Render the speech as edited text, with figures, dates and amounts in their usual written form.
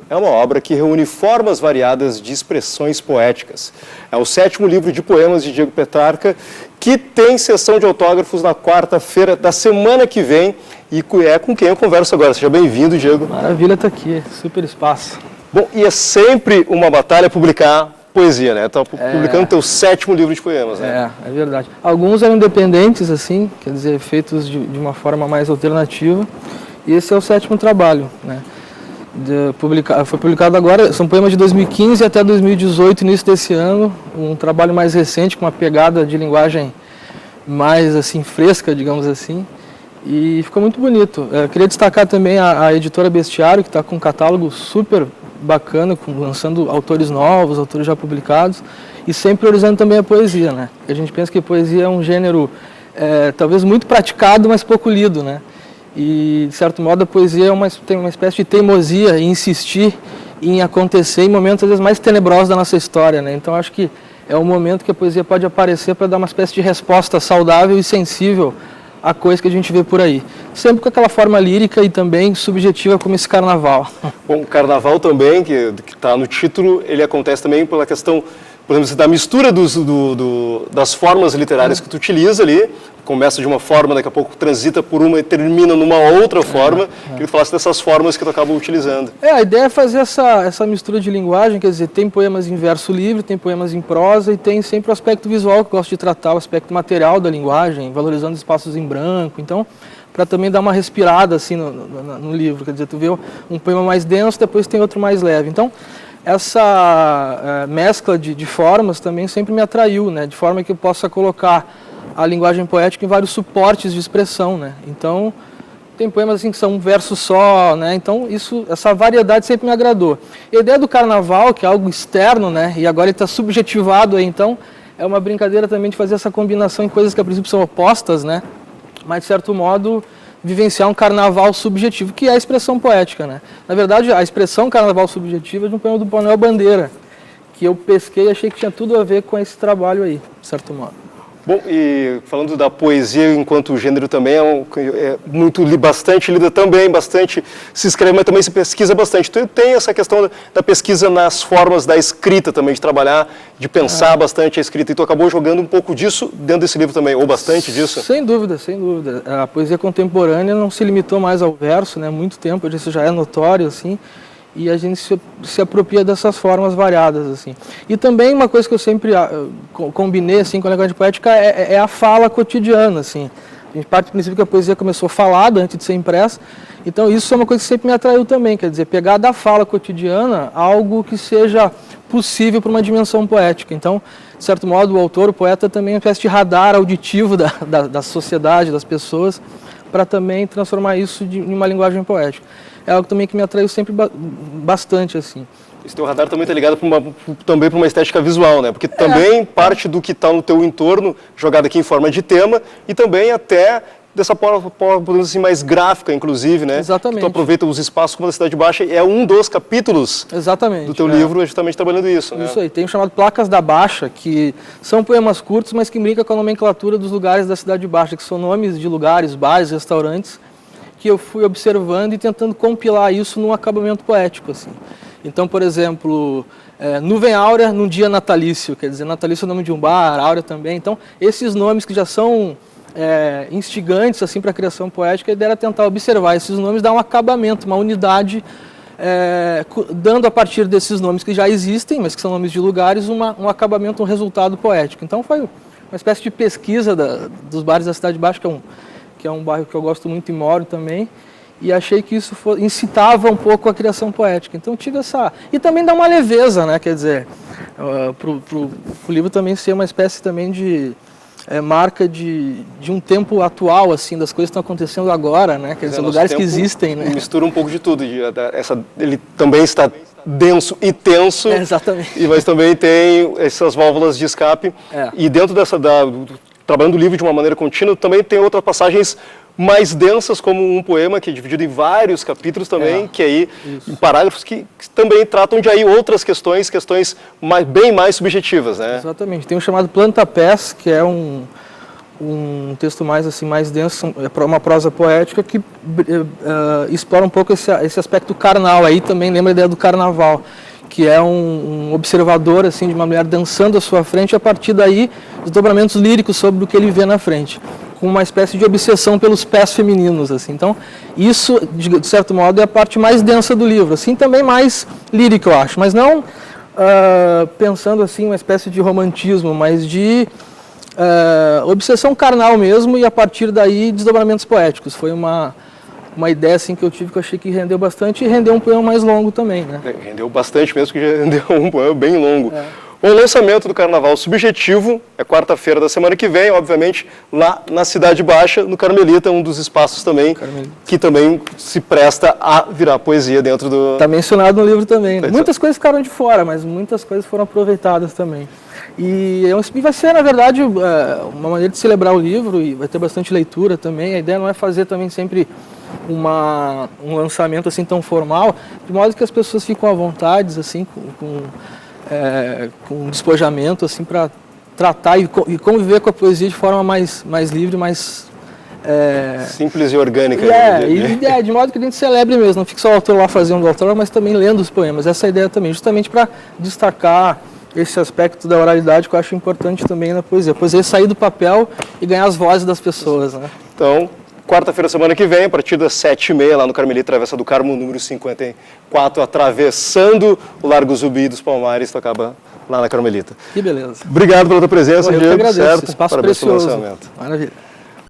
É uma obra que reúne formas variadas de expressões poéticas. É o 7º livro de poemas de Diego Petrarca, que tem sessão de autógrafos na quarta-feira da semana que vem, e é com quem eu converso agora. Seja bem-vindo, Diego. Maravilha, tá aqui, super espaço. Bom, e é sempre uma batalha publicar poesia, né? Tá publicando teu 7º livro de poemas, né? É verdade. Alguns eram independentes, assim, quer dizer, feitos de uma forma mais alternativa, e esse é o 7º trabalho, né? Foi publicado agora, são poemas de 2015 até 2018, início desse ano, um trabalho mais recente, com uma pegada de linguagem mais assim fresca, digamos assim, e ficou muito bonito. Eu queria destacar também a editora Bestiário, que está com um catálogo super bacana, lançando autores novos, autores já publicados, e sempre priorizando também a poesia, né? A gente pensa que a poesia é um gênero talvez muito praticado, mas pouco lido, né? E, de certo modo, a poesia tem uma espécie de teimosia em insistir em acontecer em momentos, às vezes, mais tenebrosos da nossa história, né? Então, acho que é um momento que a poesia pode aparecer para dar uma espécie de resposta saudável e sensível a coisas que a gente vê por aí. Sempre com aquela forma lírica e também subjetiva, como esse carnaval. Bom, o carnaval também, que está no título, ele acontece também pela questão, por exemplo, da mistura das formas literárias que tu utiliza ali. Começa de uma forma, daqui a pouco transita por uma e termina numa outra forma. Queria que falasse dessas formas que tu acaba utilizando. A ideia é fazer essa mistura de linguagem, quer dizer, tem poemas em verso livre, tem poemas em prosa e tem sempre o aspecto visual, que eu gosto de tratar, o aspecto material da linguagem, valorizando espaços em branco. Então, para também dar uma respirada assim no livro, quer dizer, tu vê um poema mais denso, depois tem outro mais leve. Então, essa mescla de formas também sempre me atraiu, né? De forma que eu possa colocar a linguagem poética em vários suportes de expressão, né? Então, tem poemas assim que são um verso só, né? Então, essa variedade sempre me agradou. E a ideia do carnaval, que é algo externo, né? E agora ele está subjetivado aí, então, é uma brincadeira também de fazer essa combinação em coisas que a princípio são opostas, né? Mas, de certo modo, vivenciar um carnaval subjetivo, que é a expressão poética, né? Na verdade, a expressão carnaval subjetiva é de um poema do Manuel Bandeira, que eu pesquei e achei que tinha tudo a ver com esse trabalho aí, de certo modo. Bom, e falando da poesia enquanto gênero também, bastante lida também, bastante se escreve, mas também se pesquisa bastante. Tu tem essa questão da pesquisa nas formas da escrita também, de trabalhar, de pensar bastante a escrita, e tu acabou jogando um pouco disso dentro desse livro também, ou bastante disso? Sem dúvida, sem dúvida. A poesia contemporânea não se limitou mais ao verso, né? Há muito tempo, isso já é notório, assim, e a gente se apropria dessas formas variadas, assim. E também uma coisa que eu sempre combinei, assim, com a linguagem poética é a fala cotidiana, assim. A gente parte do princípio que a poesia começou falada antes de ser impressa, então isso é uma coisa que sempre me atraiu também, quer dizer, pegar da fala cotidiana algo que seja possível para uma dimensão poética. Então, de certo modo, o autor, o poeta, também é uma espécie de radar auditivo da sociedade, das pessoas, para também transformar isso em uma linguagem poética. É algo também que me atraiu sempre bastante, assim. Esse teu radar também está ligado também para uma estética visual, né? Porque também parte do que está no teu entorno, jogado aqui em forma de tema, e também até dessa forma, podemos dizer assim, mais gráfica, inclusive, né? Exatamente. Que tu aproveita os espaços como a Cidade Baixa, e é um dos capítulos do teu livro, justamente trabalhando isso, né? Isso aí, tem o chamado Placas da Baixa, que são poemas curtos, mas que brincam com a nomenclatura dos lugares da Cidade Baixa, que são nomes de lugares, bares, restaurantes, que eu fui observando e tentando compilar isso num acabamento poético, assim. Então, por exemplo, Nuvem Áurea num dia natalício, quer dizer, natalício é o nome de um bar, Áurea também. Então, esses nomes que já são instigantes assim, para a criação poética, a ideia era tentar observar esses nomes, dar um acabamento, uma unidade, dando a partir desses nomes que já existem, mas que são nomes de lugares, um acabamento, um resultado poético. Então, foi uma espécie de pesquisa dos bares da Cidade Baixa, que é um bairro que eu gosto muito e moro também, e achei que isso incitava um pouco a criação poética. Então tive e também dá uma leveza, né? Quer dizer, pro livro também ser uma espécie também de marca de um tempo atual, assim, das coisas que estão acontecendo agora, né? Quer dizer, lugares que existem, né? Mistura um pouco de tudo. Ele também está denso e tenso, exatamente. Mas também tem essas válvulas de escape. E dentro trabalhando o livro de uma maneira contínua, também tem outras passagens mais densas, como um poema que é dividido em vários capítulos também, que aí, em parágrafos que também tratam de aí outras questões bem mais subjetivas, né? Exatamente. Tem um chamado Plantapés, que é um um texto mais assim, mais denso, é uma prosa poética que explora um pouco esse aspecto carnal. Aí também lembra a ideia do carnaval, que é um observador assim de uma mulher dançando à sua frente, e a partir daí desdobramentos líricos sobre o que ele vê na frente, com uma espécie de obsessão pelos pés femininos, assim. Então, isso, de certo modo, é a parte mais densa do livro, assim, também mais lírica, eu acho, mas não pensando assim uma espécie de romantismo, mas de obsessão carnal mesmo, e a partir daí desdobramentos poéticos. Foi uma ideia assim que eu tive, que eu achei que rendeu bastante, e rendeu um poema mais longo também, né? Rendeu bastante mesmo, que já rendeu um poema bem longo. O lançamento do Carnaval Subjetivo é quarta-feira da semana que vem, obviamente, lá na Cidade Baixa, no Carmelita, um dos espaços também, que também se presta a virar poesia dentro do... Está mencionado no livro também, né? Muitas coisas ficaram de fora, mas muitas coisas foram aproveitadas também. E vai ser, na verdade, uma maneira de celebrar o livro, e vai ter bastante leitura também. A ideia não é fazer também sempre um lançamento assim tão formal, de modo que as pessoas ficam à vontade, assim, com despojamento, assim, para tratar e conviver com a poesia de forma mais livre, mais... simples e orgânica. De modo que a gente celebre mesmo, não fique só o autor lá fazendo o autor, mas também lendo os poemas. Essa é a ideia também, justamente para destacar esse aspecto da oralidade que eu acho importante também na poesia. A poesia é sair do papel e ganhar as vozes das pessoas, né? Então, quarta-feira, semana que vem, a partir das 7h30, lá no Carmelita, Travessa do Carmo, número 54, atravessando o Largo Zumbi dos Palmares, tu acaba lá na Carmelita. Que beleza. Obrigado pela tua presença, Eu Diego. que agradeço, certo? espaço Parabéns pelo precioso. lançamento. Maravilha.